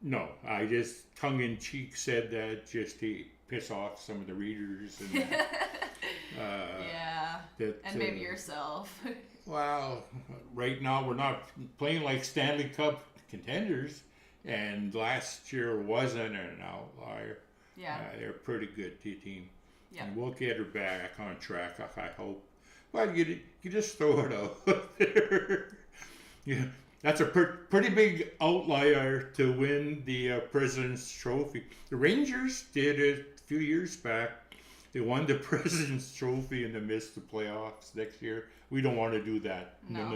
B: No, I just tongue-in-cheek said that just to piss off some of the readers. And
A: and maybe yourself.
B: Well, right now we're not playing like Stanley Cup contenders, and last year wasn't an outlier.
A: Yeah.
B: They're a pretty good team.
A: Yeah.
B: And we'll get her back on track, I hope. But you just throw it out there. Yeah. That's a pretty big outlier to win the President's Trophy. The Rangers did it a few years back. They won the President's Trophy and they missed the playoffs next year. We don't want to do that. No.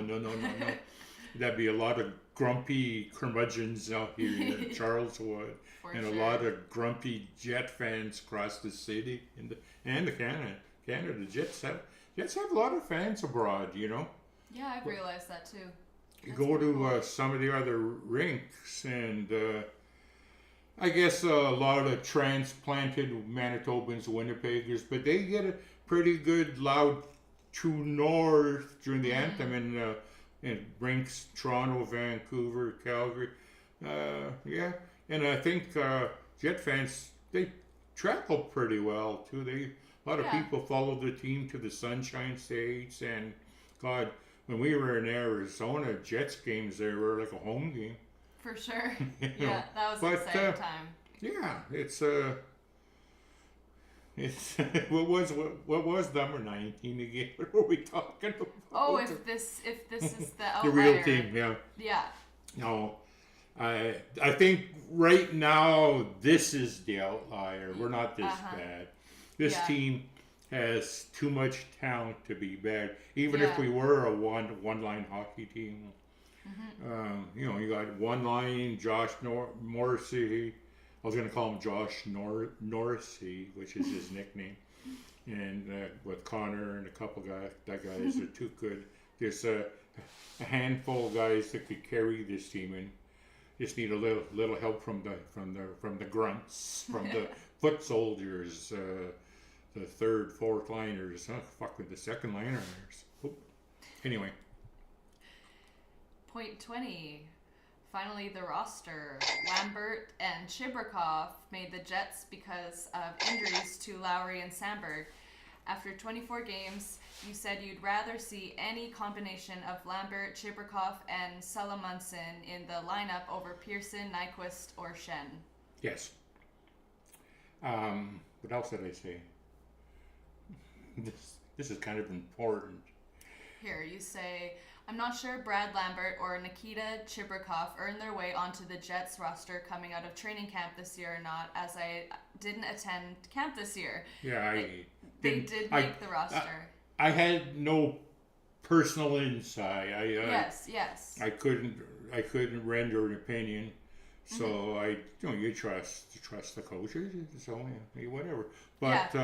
B: That'd be a lot of grumpy curmudgeons out here in Charleswood, and a lot of grumpy Jet fans across the city and the Canada. The Jets have a lot of fans abroad, you know.
A: Yeah, I've realized that too.
B: You go to some of the other rinks, and I guess a lot of transplanted Manitobans, Winnipeggers, but they get a pretty good loud true north during the anthem in rinks, Toronto, Vancouver, Calgary. And I think Jet fans, they travel pretty well too. A lot of people follow the team to the Sunshine States, and God, when we were in Arizona, Jets games there were like a home game.
A: For sure. That was an exciting time. Yeah,
B: it's what was number 19 again? What were we talking about?
A: Oh, if this is the outlier.
B: The real team, yeah.
A: Yeah.
B: No, I think right now this is the outlier. We're not this bad. This team has too much talent to be bad. Even if we were a one-line hockey team, you got one line, Josh Morrissey. I was going to call him Josh Norrisy, which is his nickname. And with Connor and a couple guys are too good. There's a handful of guys that could carry this team, and just need a little help from the grunts, from the foot soldiers. The third, fourth liners, with the second liners. Anyway.
A: Point 20. Finally, the roster. Lambert and Chibrikov made the Jets because of injuries to Lowry and Sandberg. After 24 games, you said you'd rather see any combination of Lambert, Chibrikov, and Salamunson in the lineup over Pearson, Nyquist, or Shen.
B: Yes. What else did I say? This is kind of important.
A: Here, you say, I'm not sure Brad Lambert or Nikita Chibrikov earned their way onto the Jets roster coming out of training camp this year or not, as I didn't attend camp this year.
B: Yeah,
A: they did make the roster.
B: I had no personal insight.
A: Yes.
B: I couldn't render an opinion. So you trust the coaches. So whatever. But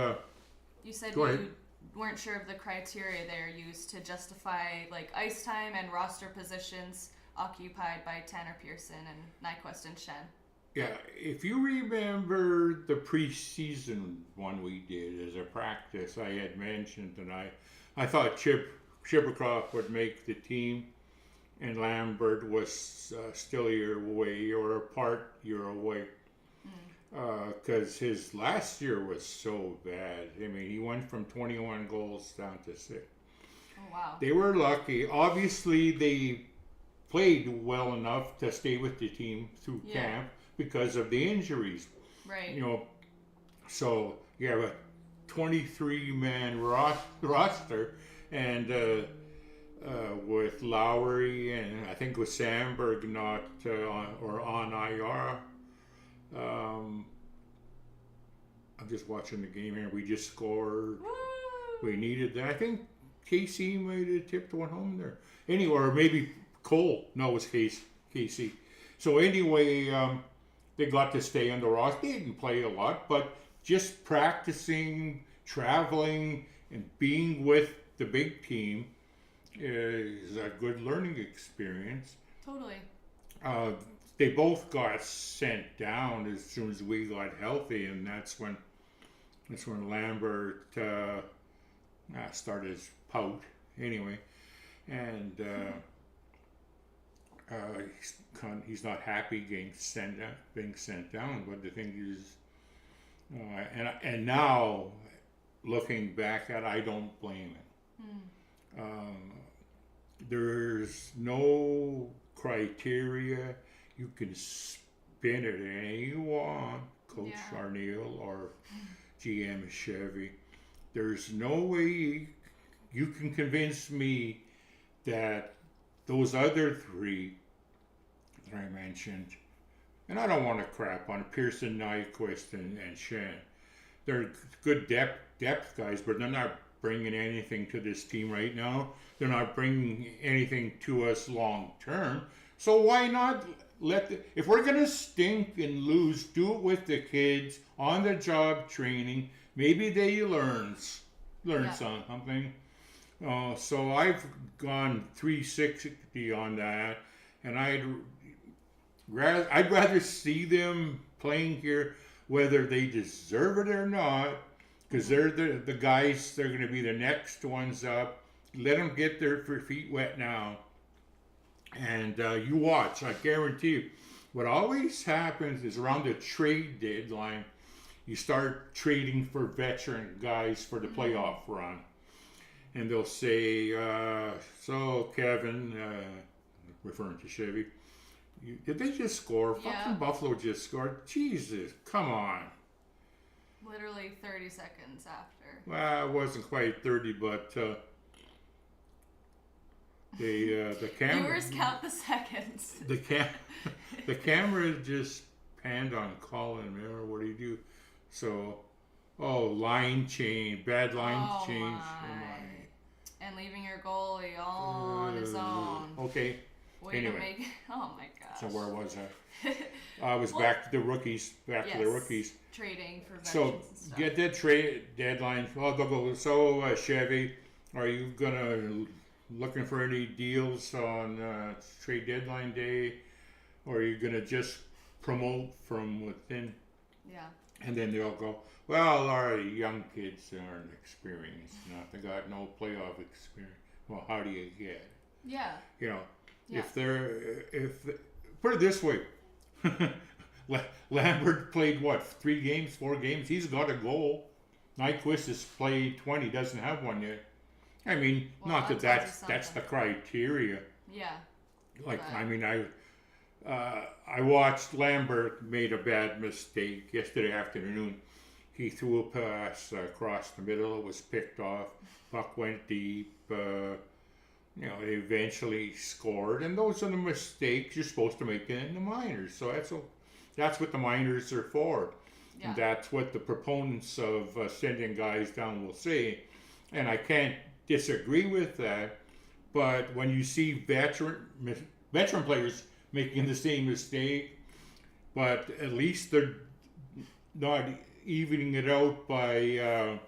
A: you said you weren't sure of the criteria they're used to justify like ice time and roster positions occupied by Tanner Pearson and Nyquist and Shen.
B: Yeah, if you remember the preseason one we did as a practice, I had mentioned, and I thought Chibrikov would make the team, and Lambert was still a year away or a part year away. Because his last year was so bad. I mean, he went from 21 goals down to 6.
A: Oh, wow.
B: They were lucky. Obviously, they played well enough to stay with the team through camp because of the injuries.
A: Right.
B: So you have a 23-man roster, and with Lowry and I think with Sandberg not on IR. I'm just watching the game here. We just scored.
A: Woo!
B: We needed that. I think KC might have tipped one home there. Anyway, or maybe Cole. No, it was KC. So anyway, they got to stay on the roster. They didn't play a lot, but just practicing, traveling, and being with the big team is a good learning experience.
A: Totally.
B: They both got sent down as soon as we got healthy, and that's when Lambert started his pout anyway, and he's not happy being sent down. But the thing is, and now looking back at it, I don't blame him. There's no criteria. You can spin it any you want, Coach Arneal or GM Chevy. There's no way you can convince me that those other three that I mentioned, and I don't want to crap on Pearson, Nyquist, and Shen. They're good depth guys, but they're not bringing anything to this team right now. They're not bringing anything to us long term. So why not if we're gonna stink and lose, do it with the kids on the job training. Maybe they learn something. So I've gone 360 on that, and I'd rather see them playing here, whether they deserve it or not, because they're the guys. They're going to be the next ones up. Let them get their feet wet now. And you watch, I guarantee you, what always happens is around the trade deadline, you start trading for veteran guys for the playoff run. And they'll say, so Kevin, referring to Chevy, did they just score? Fucking Buffalo just scored. Jesus, come on.
A: Literally 30 seconds after.
B: Well, it wasn't quite 30, but... the camera.
A: Viewers count the seconds.
B: The camera just panned on Colin. Remember what he do? So, line change, bad line change.
A: My. Oh my! And leaving your goalie all on his own.
B: Okay.
A: Way to make. Oh my gosh.
B: So where was I? I was back to the rookies. To the rookies.
A: Trading for veterans
B: So
A: and stuff.
B: get that trade deadline. Well, they'll go. So Chevy, are you gonna? Looking for any deals on trade deadline day, or are you going to just promote from within?
A: Yeah.
B: And then they'll go, well, our young kids aren't experienced enough. They got no playoff experience. Well, how do you get it?
A: Yeah.
B: You know, put it this way, Lambert played what, 4 games? He's got a goal. Nyquist has played 20, doesn't have one yet. I mean,
A: well,
B: not that's the criteria.
A: Yeah.
B: Like, I mean, I watched Lambert made a bad mistake yesterday afternoon. He threw a pass across the middle. It was picked off. Puck went deep. They eventually scored, and those are the mistakes you're supposed to make in the minors. So that's what the minors are for. Yeah. And that's what the proponents of sending guys down will say. And I can't disagree with that, but when you see veteran players making the same mistake, but at least they're not evening it out by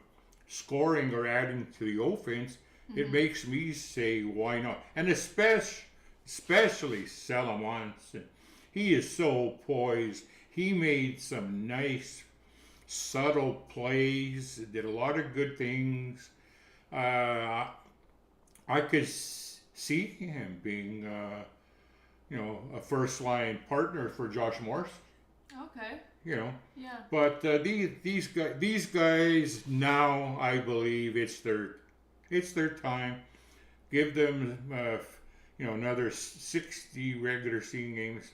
B: scoring or adding to the offense, it makes me say, why not? And especially Salamonson. He is so poised. He made some nice, subtle plays, did a lot of good things. I could see him being, a first-line partner for Josh Morris.
A: Okay.
B: Yeah.
A: But
B: these guys now, I believe it's their time. Give them, another 60 regular season games.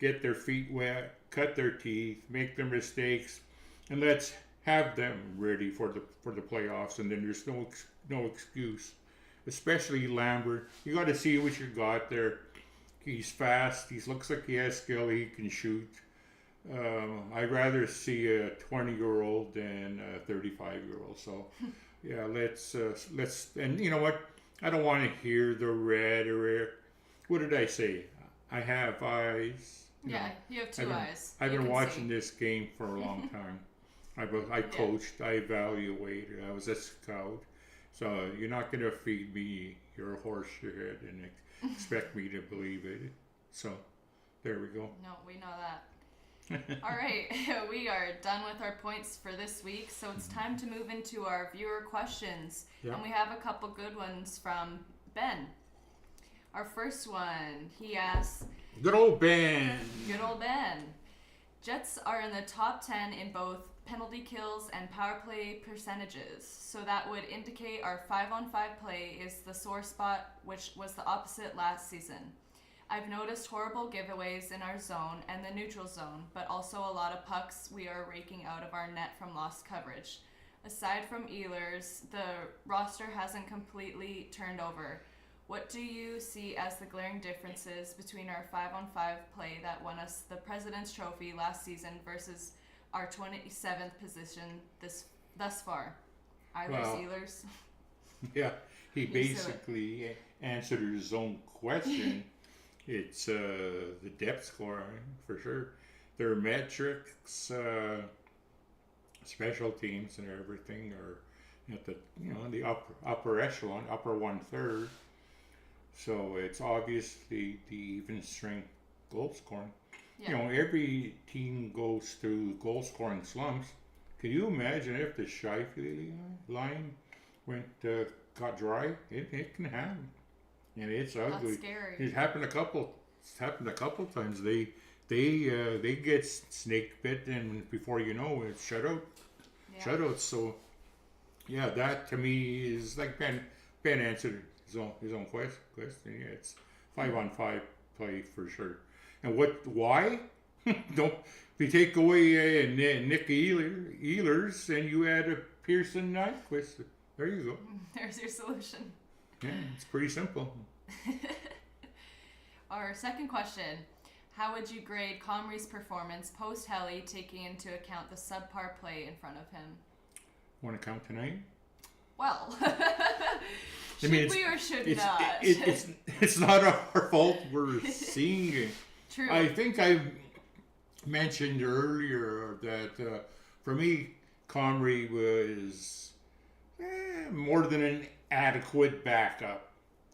B: Get their feet wet, cut their teeth, make their mistakes, and let's have them ready for the playoffs, and then there's no excuse. Especially Lambert, you got to see what you got there. He's fast. He looks like he has skill. He can shoot. I'd rather see a 20-year-old than a 35-year-old. So, yeah, let's. And you know what? I don't want to hear the rhetoric. What did I say? I have eyes.
A: Yeah, you have two eyes.
B: I've
A: You
B: been
A: can
B: watching
A: see.
B: this game for a long time. I coached, I evaluated, I was a scout. So you're not going to feed me your horse shit and expect me to believe it. So there we go.
A: No, we know that. All right, we are done with our points for this week, so it's time to move into our viewer questions.
B: Yeah.
A: And we have a couple good ones from Ben. Our first one, he asks,
B: Good old Ben.
A: good old Ben. Jets are in the top 10 in both penalty kills and power play percentages, so that would indicate our 5-on-5 play is the sore spot, which was the opposite last season. I've noticed horrible giveaways in our zone and the neutral zone, but also a lot of pucks we are raking out of our net from lost coverage. Aside from Ehlers, the roster hasn't completely turned over. What do you see as the glaring differences between our 5-on-5 play that won us the President's Trophy last season versus our 27th position thus far? Ehlers.
B: Yeah, he
A: You
B: basically answered his own question. It's the depth scoring for sure. Their metrics, special teams, and everything are at the upper echelon, upper 1/3. So it's obviously the even strength goal scoring.
A: Yeah.
B: Every team goes through goal scoring slumps. Can you imagine if the Shifley line got dry? It can happen, and it's ugly.
A: That's scary.
B: It's happened a couple times. They get snake bit, and before you know it's shutouts. So yeah, that to me is like Ben answered his own question. Yeah, it's 5-on-5 play for sure. And why? Don't we take away Nick Ehlers and you add a Pearson Nyquist? There you go.
A: There's your solution.
B: Yeah, it's pretty simple.
A: Our second question, how would you grade Comrie's performance post-Heli, taking into account the subpar play in front of him?
B: Want to count tonight?
A: Well,
B: I mean,
A: we or should
B: it's,
A: not?
B: it's not our fault we're seeing it.
A: True.
B: I think I mentioned earlier that for me, Comrie was more than an adequate backup.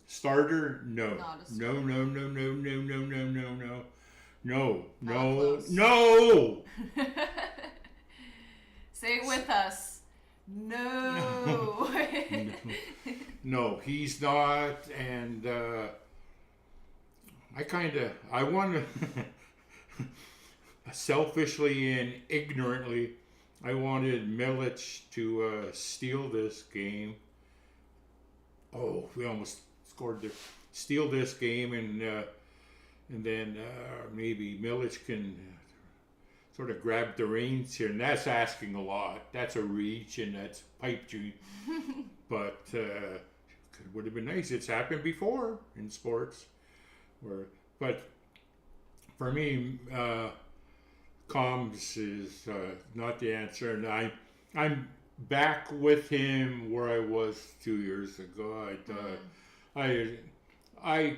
B: Starter? No.
A: Not a
B: No,
A: starter.
B: no, no, no, no, no, no, no, no. No,
A: Not
B: no,
A: close.
B: no!
A: Say it with us. No.
B: No, he's not, and I want to, selfishly and ignorantly, I wanted Milic to steal this game. Oh, we almost scored there. Steal this game, and then maybe Milic can sort of grab the reins here, and that's asking a lot. That's a reach, and that's pipe dream. But would have been nice. It's happened before in sports, but for me, Combs is not the answer, and I'm back with him where I was 2 years ago. I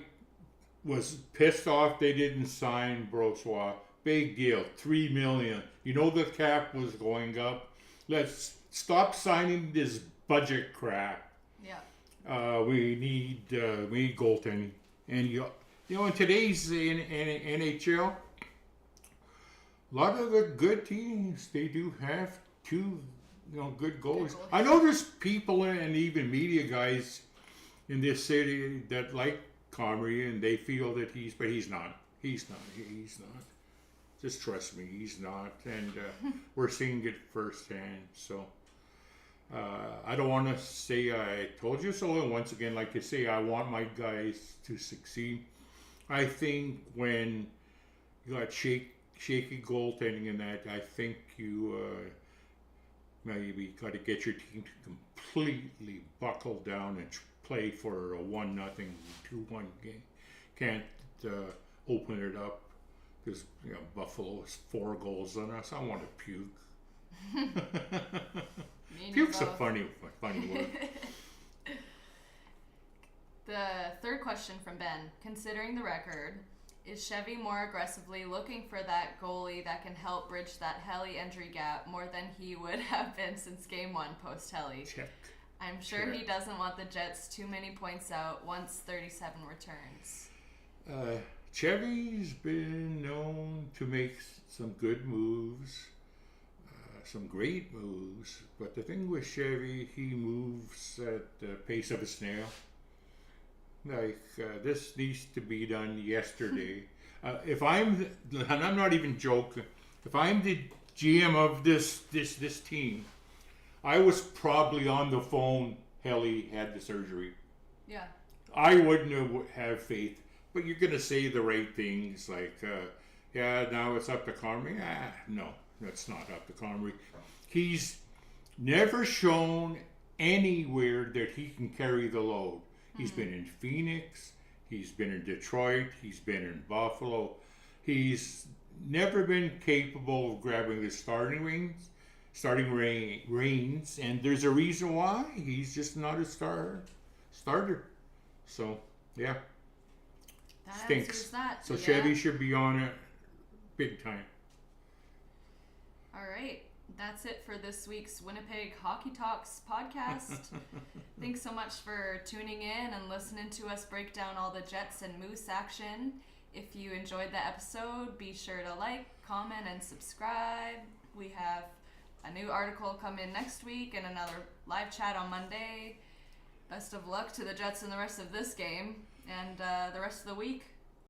B: was pissed off they didn't sign Brossois. Big deal, $3 million. You know the cap was going up. Let's stop signing this budget crap.
A: Yeah.
B: We need goaltending, and in today's NHL, a lot of the good teams, they do have two good goalies. I know there's people and even media guys in this city that like Comrie, and they feel that he's not. He's not. Just trust me, he's not, and we're seeing it firsthand. So I don't want to say I told you so. And once again, like you say, I want my guys to succeed. I think when you got shaky goaltending in that, I think you maybe got to get your team to completely buckle down and play for a 1-0, 2-1 game. Can't open it up because Buffalo has 4 goals on us. I want to puke. Puke's a funny word.
A: The third question from Ben. Considering the record, is Chevy more aggressively looking for that goalie that can help bridge that Helly injury gap more than he would have been since Game 1 post-Helly?
B: Check.
A: I'm sure he doesn't want the Jets too many points out once 37 returns.
B: Chevy's been known to make some good moves, some great moves, but the thing with Chevy, he moves at the pace of a snail. Like, this needs to be done yesterday. And I'm not even joking, if I'm the GM of this team, I was probably on the phone, Helly had the surgery.
A: Yeah.
B: I wouldn't have faith, but you're going to say the right things like, now it's up to Comrie. No, it's not up to Comrie. He's never shown anywhere that he can carry the load. He's been in Phoenix, he's been in Detroit, he's been in Buffalo. He's never been capable of grabbing the starting reins, and there's a reason why. He's just not a starter. So, yeah.
A: That
B: Stinks.
A: answers that.
B: So
A: yeah.
B: Chevy should be on it big time.
A: All right. That's it for this week's Winnipeg Hockey Talks podcast. Thanks so much for tuning in and listening to us break down all the Jets and Moose action. If you enjoyed the episode, be sure to like, comment, and subscribe. We have a new article come in next week and another live chat on Monday. Best of luck to the Jets in the rest of this game and the rest of the week.